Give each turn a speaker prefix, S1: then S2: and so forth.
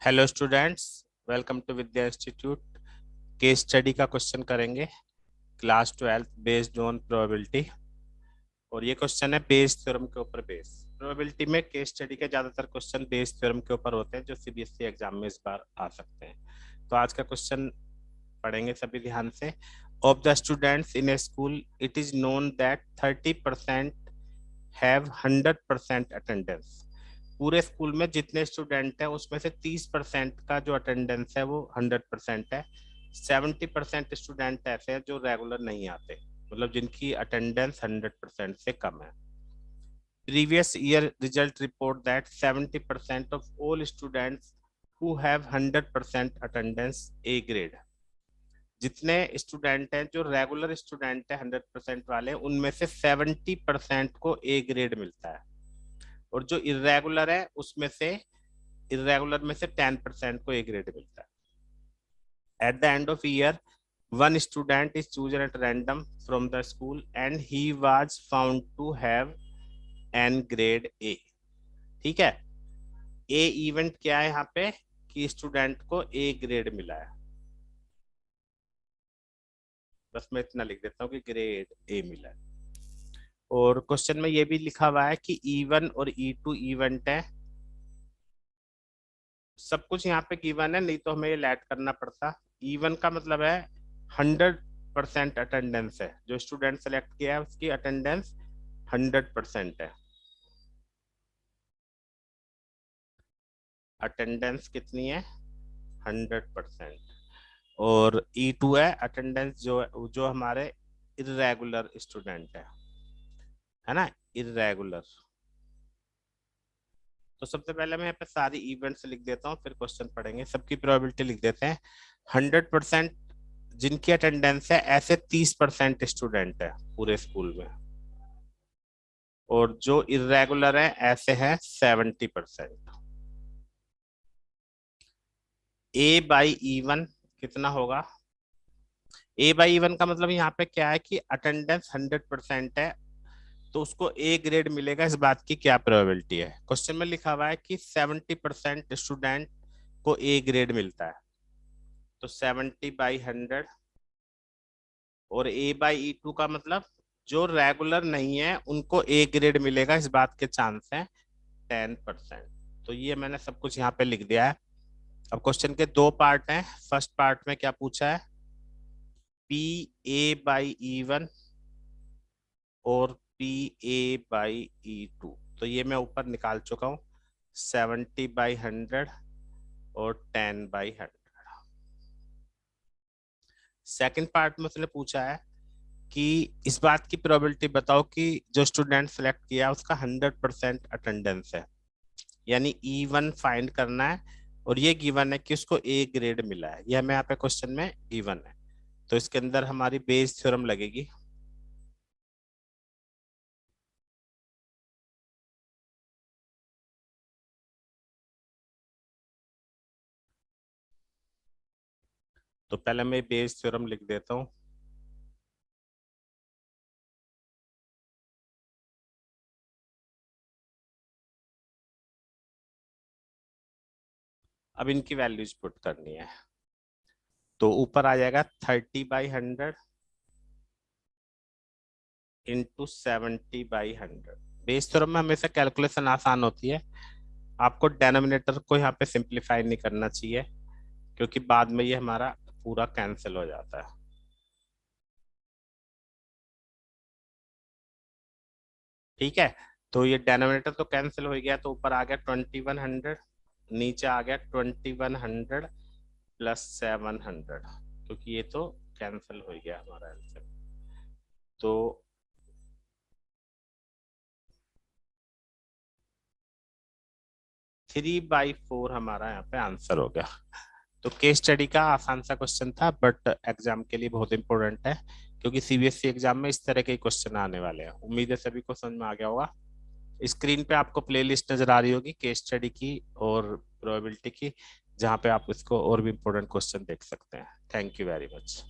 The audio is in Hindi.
S1: Hello students, welcome to Vidya institute. Case study का क्वेश्चन करेंगे क्लास 12 बेस्ड ऑन प्रोबेबिलिटी। और ये क्वेश्चन है बेस थ्योरम के ऊपर। बेस प्रोबेबिलिटी में केस स्टडी के ज्यादातर क्वेश्चन बेस थ्योरम के ऊपर होते हैं जो सीबीएसई एग्जाम में इस बार आ सकते हैं। तो आज का क्वेश्चन पढ़ेंगे सभी ध्यान से। Of the students in A school it is known that 30% have 100% attendance. पूरे स्कूल में जितने स्टूडेंट हैं उसमें से 30% का जो अटेंडेंस है वो 100% है। 70% स्टूडेंट ऐसे हैं जो रेगुलर नहीं आते, मतलब जिनकी अटेंडेंस 100% से कम है। Previous year result report that 70% of all students who have 100% attendance A grade. जितने स्टूडेंट हैं जो रेगुलर स्टूडेंट है 100% वाले, उनमें से 70% को ए ग्रेड मिलता है। और जो इरेगुलर है उसमें से इरेगुलर में से 10% को ए ग्रेड मिलता है। At the end of year one student is chosen at random from the school and he was found to have an grade A. ठीक है, ए इवेंट क्या है यहाँ पे कि स्टूडेंट को ए ग्रेड मिला है। बस मैं इतना लिख देता हूँ कि ग्रेड ए मिला है। और क्वेश्चन में ये भी लिखा हुआ है कि E1 और E2 इवेंट है। सब कुछ यहाँ पे गिवन है, नहीं तो हमें ये लैट करना पड़ता। E1 का मतलब है 100% अटेंडेंस है, जो स्टूडेंट सेलेक्ट किया है उसकी अटेंडेंस 100% है। अटेंडेंस कितनी है? 100%। और E2 है अटेंडेंस जो हमारे इरेगुलर स्टूडेंट है ना, इरेगुलर। तो सबसे पहले मैं यहाँ पे सारी इवेंट्स लिख देता हूँ, फिर क्वेश्चन पढ़ेंगे। सबकी प्रोबेबिलिटी लिख देते हैं। 100% जिनकी अटेंडेंस है ऐसे 30% स्टूडेंट है पूरे स्कूल में, और जो इरेगुलर है ऐसे हैं 70%। ए बाई E1 कितना होगा? ए बाई E1 का मतलब यहाँ पे क्या है कि अटेंडेंस 100% है तो उसको ए ग्रेड मिलेगा। इस बात की क्या प्रोबेबिलिटी है? क्वेश्चन में लिखा हुआ है कि 70% स्टूडेंट को ए ग्रेड मिलता है, तो 70/100। और A/E2 का मतलब जो रेगुलर नहीं है उनको ए ग्रेड मिलेगा, इस बात के चांस है 10%। तो ये मैंने सब कुछ यहाँ पे लिख दिया है। अब क्वेश्चन के दो पार्ट हैं। फर्स्ट पार्ट में क्या पूछा है? PA/E1 और PA/E2। तो ये मैं ऊपर निकाल चुका हूँ, 70/100 और 10/100। सेकंड पार्ट में उसने पूछा है कि इस बात की प्रोबेबिलिटी बताओ कि जो स्टूडेंट सेलेक्ट किया उसका 100% अटेंडेंस है, यानी E1 फाइंड करना है। और ये गिवन है कि उसको ए ग्रेड मिला है, यह हमें यहाँ पे क्वेश्चन में गिवन है। तो इसके अंदर हमारी बेस थ्योरम लगेगी। तो पहले मैं बेस थ्योरम लिख देता हूँ। अब इनकी वैल्यूज पुट करनी है। तो ऊपर आ जाएगा 30/100 इंटू 70/100। बेस थ्योरम में हमेशा कैलकुलेशन आसान होती है। आपको डेनोमिनेटर को यहाँ पे सिंप्लीफाई नहीं करना चाहिए, क्योंकि बाद में ये हमारा पूरा कैंसिल हो जाता है। ठीक है, तो ये डेनोमिनेटर तो कैंसिल हो गया, तो ऊपर आ गया 2100, नीचे आ गया 2100 प्लस 700, क्योंकि ये तो कैंसिल हो गया हमारा आंसर। तो 3/4 हमारा यहाँ पे आंसर हो गया। तो केस स्टडी का आसान सा क्वेश्चन था, बट एग्जाम के लिए बहुत इंपॉर्टेंट है, क्योंकि सीबीएसई एग्जाम में इस तरह के क्वेश्चन आने वाले हैं। उम्मीद है सभी को समझ में आ गया होगा। स्क्रीन पे आपको प्लेलिस्ट नजर आ रही होगी केस स्टडी की और प्रोबेबिलिटी की, जहाँ पे आप इसको और भी इंपॉर्टेंट क्वेश्चन देख सकते हैं। Thank you very much.